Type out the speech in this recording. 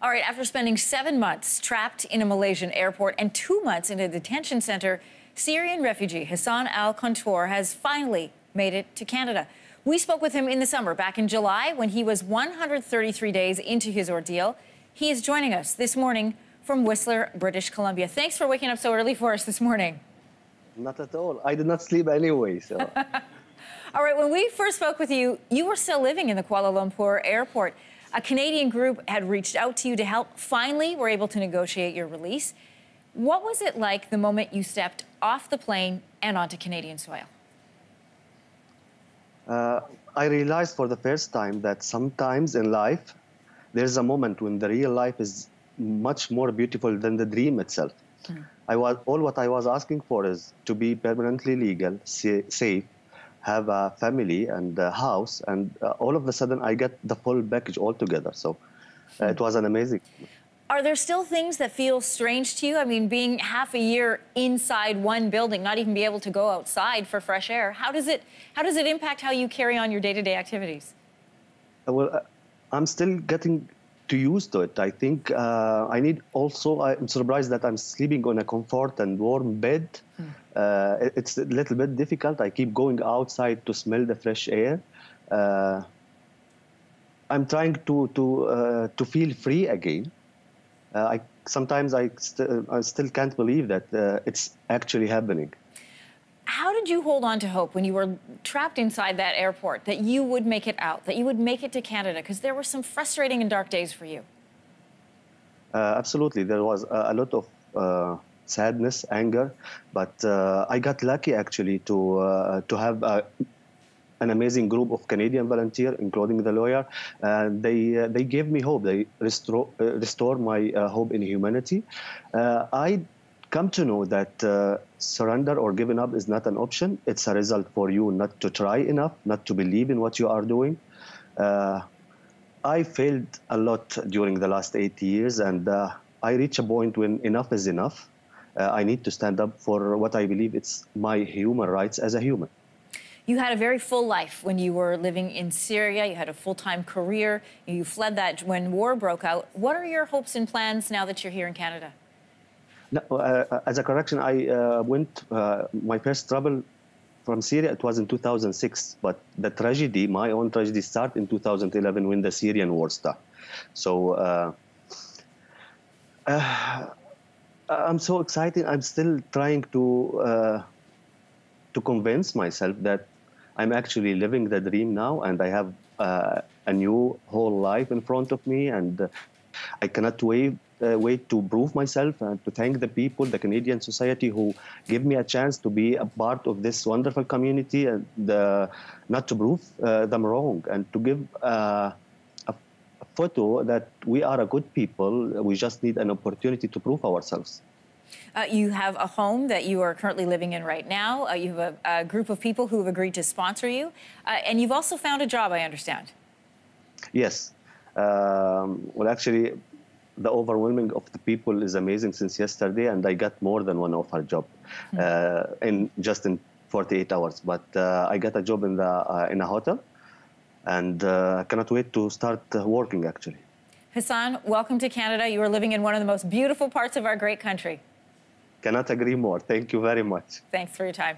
All right, after spending 7 months trapped in a Malaysian airport and 2 months in a detention center, Syrian refugee Hassan Al Kantor has finally made it to Canada. We spoke with him in the summer, back in July, when he was 133 days into his ordeal. He is joining us this morning from Whistler, British Columbia. Thanks for waking up so early for us this morning. Not at all. I did not sleep anyway, so... All right, when we first spoke with you, you were still living in the Kuala Lumpur airport. A Canadian group had reached out to you to help. Finally, were able to negotiate your release. What was it like the moment you stepped off the plane and onto Canadian soil? I realized for the first time that sometimes in life, there's a moment when the real life is much more beautiful than the dream itself. All what I was asking for is to be permanently legal, safe, have a family and a house, and all of a sudden I get the full package altogether. So it was an amazing. Are there still things that feel strange to you? I mean, being half a year inside one building, not even be able to go outside for fresh air, how does it impact how you carry on your day-to-day activities? Well, I'm still getting too used to it. I think I'm surprised that I'm sleeping on a comfort and warm bed. It's a little bit difficult. I keep going outside to smell the fresh air. I'm trying to feel free again. Sometimes I still can't believe that it's actually happening. How did you hold on to hope when you were trapped inside that airport, that you would make it out, that you would make it to Canada? Because there were some frustrating and dark days for you. Absolutely. There was a lot of sadness, anger, but I got lucky actually to have an amazing group of Canadian volunteers, including the lawyer, and they gave me hope. They restore my hope in humanity. I come to know that surrender or giving up is not an option. It's a result for you not to try enough, not to believe in what you are doing. I failed a lot during the last 8 years, and I reach a point when enough is enough. I need to stand up for what I believe it's my human rights as a human. You had a very full life when you were living in Syria. You had a full-time career. You fled that when war broke out. What are your hopes and plans now that you're here in Canada? No, as a correction, I went, my first travel from Syria, it was in 2006. But the tragedy, my own tragedy, started in 2011 when the Syrian war started. So I'm so excited. I'm still trying to convince myself that I'm actually living the dream now, and I have a new whole life in front of me, and I cannot wait to prove myself and to thank the people, the Canadian society, who give me a chance to be a part of this wonderful community, and not to prove them wrong, and to give a photo that we are a good people. We just need an opportunity to prove ourselves. You have a home that you are currently living in right now. You have a group of people who have agreed to sponsor you. And you've also found a job, I understand. Yes. Well, actually, the overwhelming of the people is amazing since yesterday, and I got more than one offer job in 48 hours. But I got a job in a hotel, and I cannot wait to start working, actually. Hassan, welcome to Canada. You are living in one of the most beautiful parts of our great country. Cannot agree more. Thank you very much. Thanks for your time.